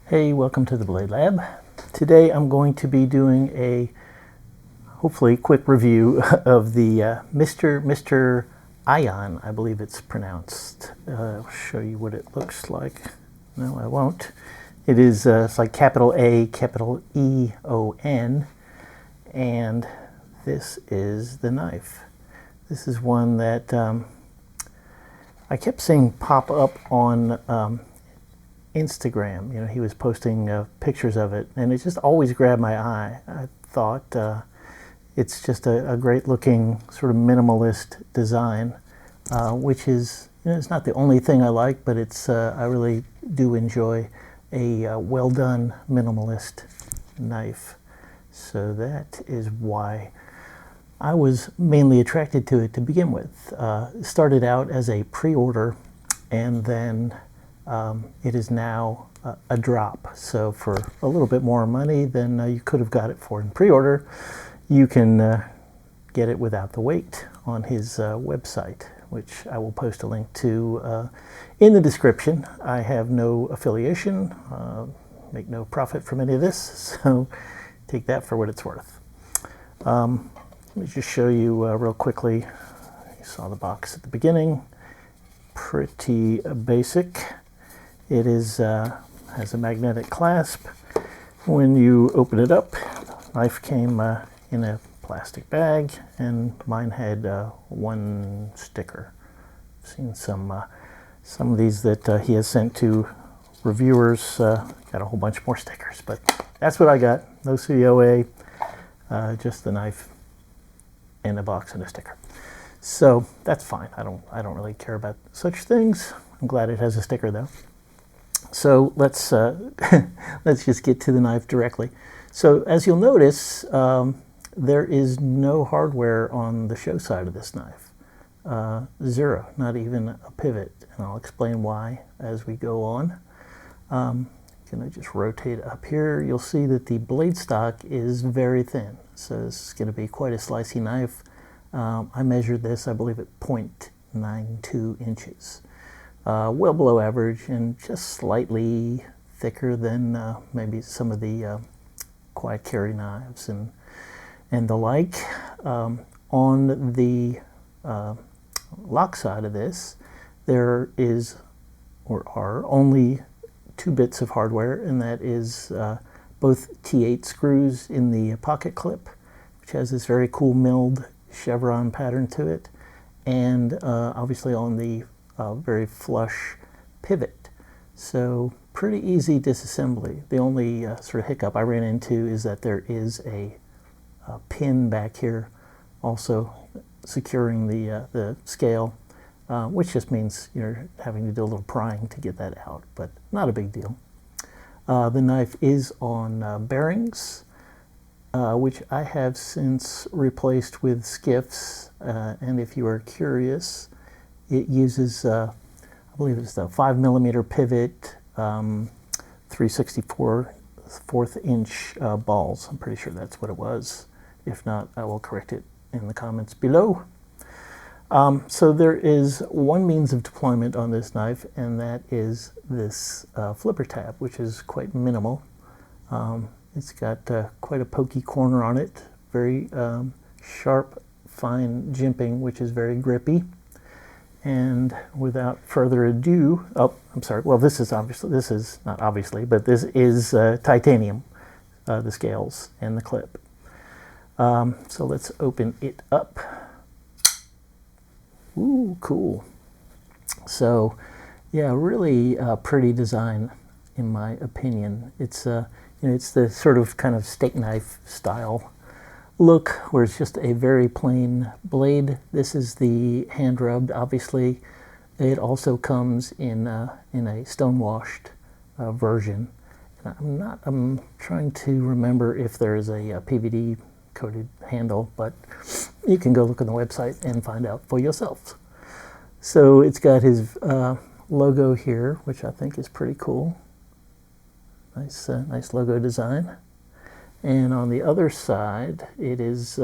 Hey, welcome to the Blade Lab. Today I'm going to be doing a hopefully quick review of the Mr. AEon, I believe it's pronounced. I'll show you what it looks like. No, I won't. It is it's like capital A, capital E-O-N, and this is the knife. This is one that I kept seeing pop up on Instagram. You know, he was posting pictures of it, and it just always grabbed my eye. I thought it's just a great looking sort of minimalist design, which is, you know, it's not the only thing I like, but it's I really do enjoy a well done minimalist knife. So that is why I was mainly attracted to it to begin with. It started out as a pre-order, and then it is now a drop. So for a little bit more money than you could have got it for in pre-order, you can get it without the wait on his website, which I will post a link to in the description. I have no affiliation, make no profit from any of this, so take that for what it's worth. Let me just show you real quickly. You saw the box at the beginning. Pretty basic. It is has a magnetic clasp. When you open it up, the knife came in a plastic bag, and mine had one sticker. I've seen some of these that he has sent to reviewers. Got a whole bunch more stickers, but that's what I got. No COA, just the knife in a box and a sticker. So that's fine. I don't really care about such things. I'm glad it has a sticker though. So let's let's just get to the knife directly. So as you'll notice, there is no hardware on the show side of this knife. Zero, not even a pivot, and I'll explain why as we go on. Can I just rotate up here? You'll see that the blade stock is very thin, so this is going to be quite a slicey knife. I measured this, I believe, at 0.92 inches. Well below average and just slightly thicker than maybe some of the quiet carry knives and the like. On the lock side of this, there is or are only 2 bits of hardware, and that is both T8 screws in the pocket clip, which has this very cool milled chevron pattern to it, and obviously on the very flush pivot. So pretty easy disassembly. The only sort of hiccup I ran into is that there is a pin back here also securing the scale, which just means you're having to do a little prying to get that out, but not a big deal. The knife is on bearings, which I have since replaced with skiffs, and if you are curious, it uses, I believe it's the 5mm pivot, 3/64 inch balls. I'm pretty sure that's what it was. If not, I will correct it in the comments below. So there is one means of deployment on this knife, and that is this flipper tab, which is quite minimal. It's got quite a pokey corner on it, very sharp, fine jimping, which is very grippy. And without further ado, oh, I'm sorry, well, this is not obviously, but this is titanium, the scales and the clip. So let's open it up. Ooh, cool. So, yeah, really pretty design, in my opinion. It's you know, it's the sort of kind of steak knife style look, where it's just a very plain blade. This is the hand rubbed, obviously. It also comes in a stone washed version. And I'm trying to remember if there is a PVD coated handle, but you can go look on the website and find out for yourself. So it's got his logo here, which I think is pretty cool. Nice logo design. And on the other side, it is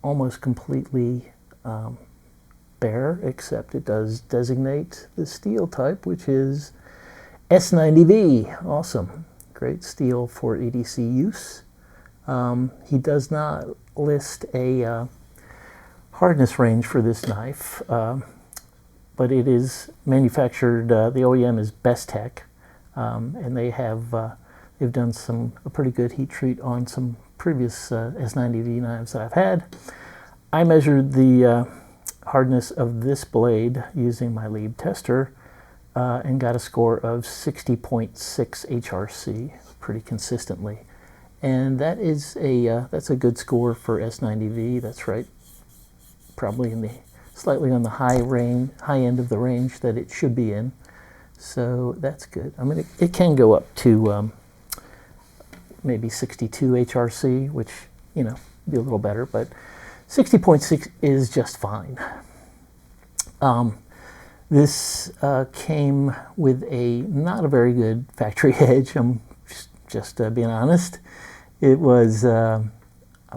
almost completely bare, except it does designate the steel type, which is S90V. Awesome. great steel for EDC use. He does not list a hardness range for this knife, but it is manufactured, the OEM is Best Tech, and they've done a pretty good heat treat on some previous S90V knives that I've had. I measured the hardness of this blade using my Lieb tester and got a score of 60.6 HRC pretty consistently. And that is that's a good score for S90V. That's right, probably slightly on the high end of the range that it should be in. So that's good. I mean, it can go up to maybe 62 HRC, which, be a little better, but 60.6 is just fine. This came with not a very good factory edge. I'm just being honest. It was, I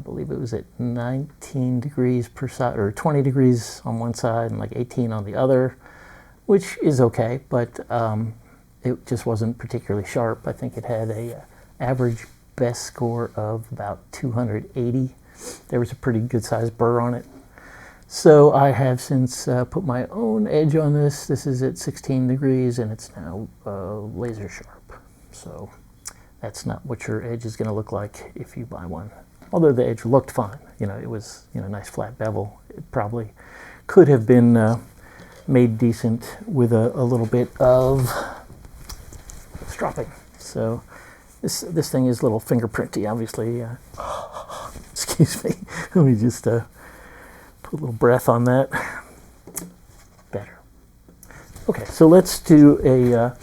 believe it was at 19 degrees per side, or 20 degrees on one side and like 18 on the other, which is okay, but it just wasn't particularly sharp. I think it had a average best score of about 280. There was a pretty good sized burr on it. So I have since put my own edge on this. This is at 16 degrees and it's now laser sharp. So that's not what your edge is going to look like if you buy one. Although the edge looked fine. It was nice flat bevel. It probably could have been made decent with a little bit of stropping. So this thing is a little fingerprinty, obviously. Excuse me. Let me just put a little breath on that. Better. Okay, so let's do a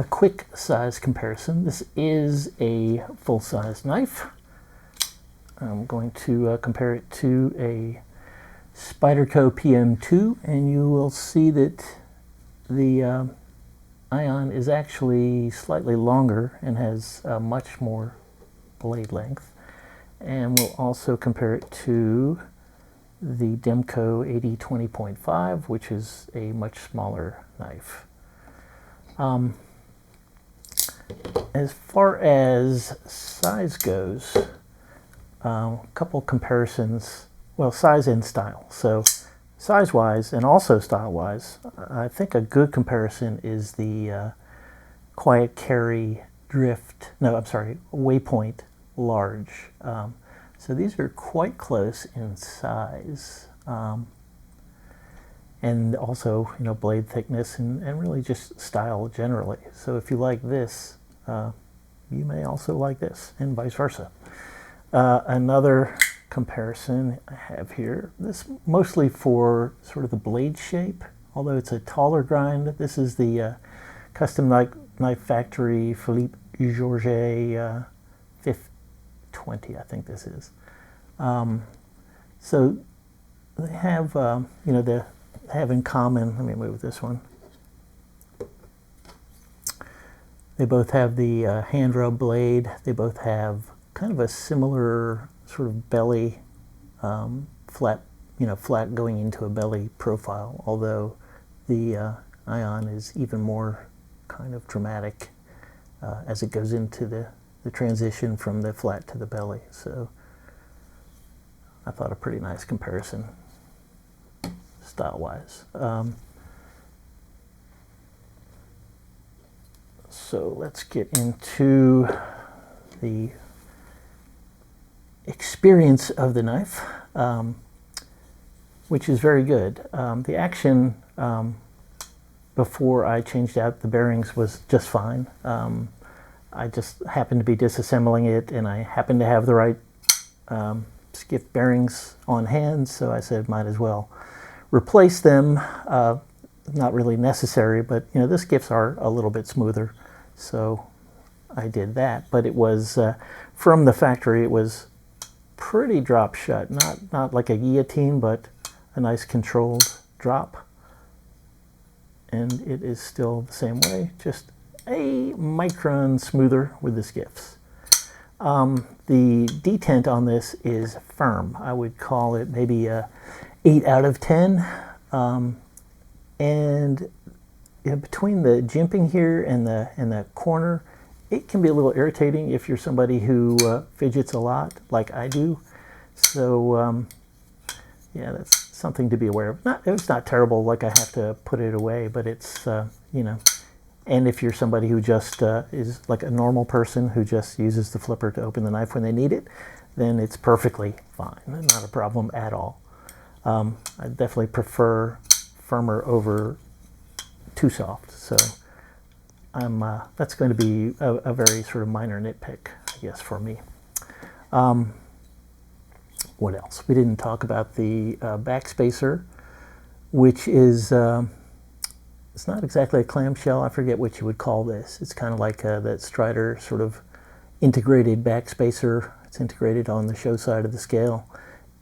quick size comparison. This is a full-size knife. I'm going to compare it to a Spyderco PM2, and you will see that the AEon is actually slightly longer and has much more blade length. And we'll also compare it to the Demco 8020.5, which is a much smaller knife. As far as size goes, a couple comparisons, well, size and style. So size-wise and also style-wise, I think a good comparison is the Quiet Carry Waypoint Large. So these are quite close in size, and also blade thickness and really just style generally. So if you like this, you may also like this, and vice versa. Another comparison I have here, this mostly for sort of the blade shape, although it's a taller grind. This is the Custom Knife Factory Philippe Georget 520, I think this is. So they have, they have in common, let me move this one. They both have the hand rub blade. They both have kind of a similar sort of belly, flat going into a belly profile, although the AEon is even more kind of dramatic as it goes into the transition from the flat to the belly. So I thought a pretty nice comparison style-wise. So let's get into the experience of the knife, which is very good. The action before I changed out the bearings was just fine. I just happened to be disassembling it, and I happened to have the right skiff bearings on hand, so I said might as well replace them. Not really necessary, but the skiffs are a little bit smoother, so I did that. But it was from the factory, it was pretty drop shut, not like a guillotine, but a nice controlled drop. And it is still the same way, just a micron smoother with the skiffs. The detent on this is firm. I would call it maybe a 8 out of 10. And between the jimping here and the corner, it can be a little irritating if you're somebody who fidgets a lot, like I do. So yeah, that's something to be aware of. It's not terrible, like I have to put it away, but it's, you know, and if you're somebody who just is like a normal person who just uses the flipper to open the knife when they need it, then it's perfectly fine, not a problem at all. I definitely prefer firmer over too soft, so that's going to be a very sort of minor nitpick, I guess, for me. What else? We didn't talk about the backspacer, which is, it's not exactly a clamshell. I forget what you would call this. It's kind of like that Strider sort of integrated backspacer. It's integrated on the show side of the scale.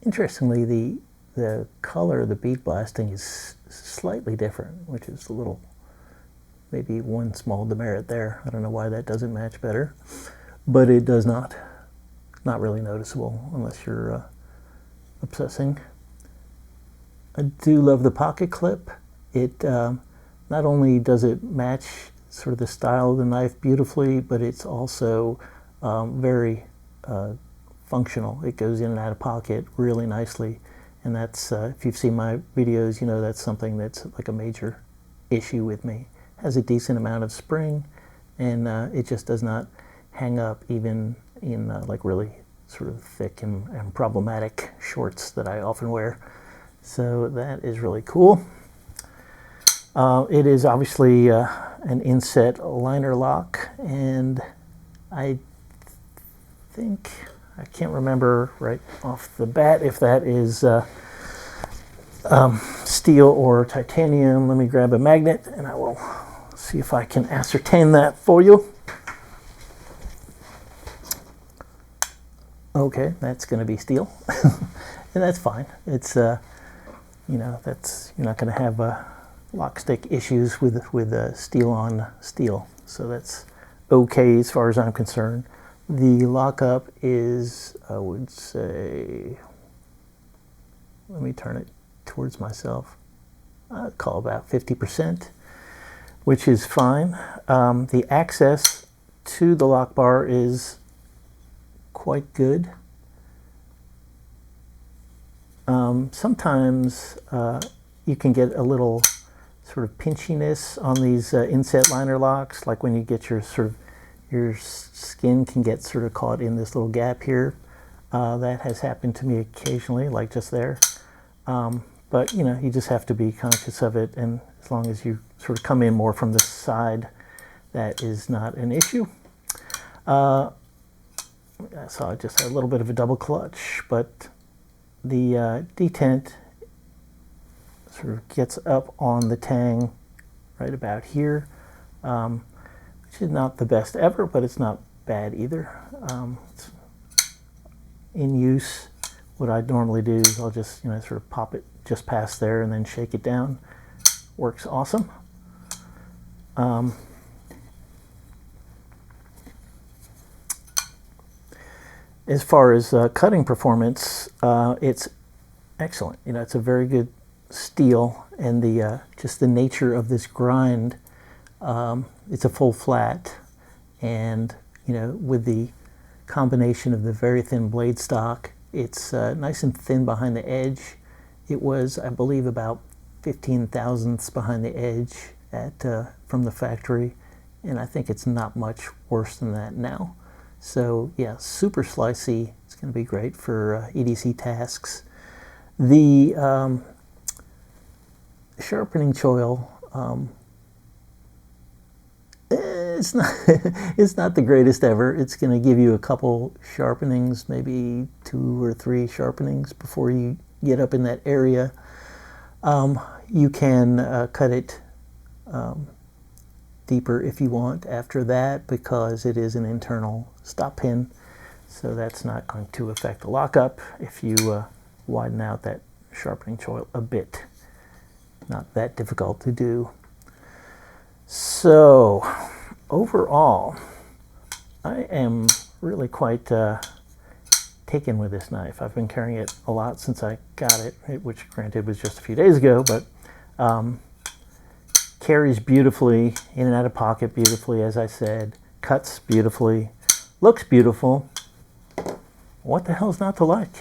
Interestingly, the color of the bead blasting is slightly different, which is a little, maybe one small demerit there. I don't know why that doesn't match better, but it does not. Not really noticeable unless you're obsessing. I do love the pocket clip. It not only does it match sort of the style of the knife beautifully, but it's also very functional. It goes in and out of pocket really nicely, and that's if you've seen my videos, you know that's something that's like a major issue with me. It has a decent amount of spring, and it just does not hang up even in like really sort of thick and problematic shorts that I often wear. So that is really cool. It is obviously an inset liner lock, and I think, I can't remember right off the bat if that is steel or titanium. Let me grab a magnet and I will see if I can ascertain that for you. Okay, that's going to be steel, and that's fine. It's you know, that's, you're not going to have lock stick issues with steel on steel, so that's okay as far as I'm concerned. The lockup is, I would say, let me turn it towards myself, I'd call about 50%, which is fine. The access to the lock bar is quite good. Sometimes you can get a little sort of pinchiness on these inset liner locks, like when you get your your skin can get sort of caught in this little gap here. That has happened to me occasionally, like just there. But you know, you just have to be conscious of it, and as long as you sort of come in more from the side, that is not an issue. So I just had a little bit of a double clutch, but the detent sort of gets up on the tang right about here, which is not the best ever, but it's not bad either. In use, what I normally do is I'll just, you know, sort of pop it just past there and then shake it down. Works awesome. As far as cutting performance, it's excellent. You know, it's a very good steel, and the just the nature of this grind, it's a full flat, and you know, with the combination of the very thin blade stock, it's nice and thin behind the edge. It was, I believe, about 15 thousandths behind the edge at from the factory, and I think it's not much worse than that now. So yeah, super slicey. It's going to be great for EDC tasks. The sharpening choil, it's not the greatest ever. It's going to give you a couple sharpenings, maybe 2 or 3 sharpenings before you get up in that area. You can cut it deeper if you want after that, because it is an internal stop pin, so that's not going to affect the lockup if you widen out that sharpening choil a bit. Not that difficult to do. So overall, I am really quite taken with this knife. I've been carrying it a lot since I got it, which granted was just a few days ago, but carries beautifully, in and out of pocket beautifully, as I said. cuts beautifully, looks beautiful. What the hell's not to like?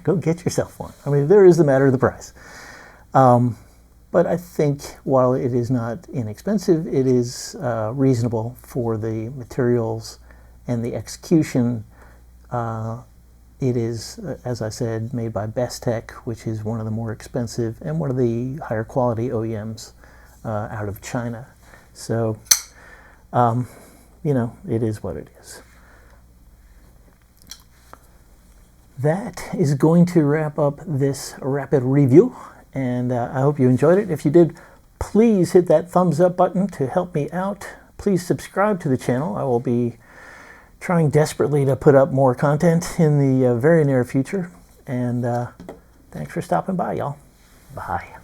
Go get yourself one. I mean, there is the matter of the price. But I think while it is not inexpensive, it is reasonable for the materials and the execution. It is, as I said, made by Best Tech, which is one of the more expensive and one of the higher quality OEMs out of China. So, you know, it is what it is. That is going to wrap up this rapid review, and I hope you enjoyed it. If you did, please hit that thumbs up button to help me out. Please subscribe to the channel. I will be trying desperately to put up more content in the very near future. And thanks for stopping by, y'all. Bye.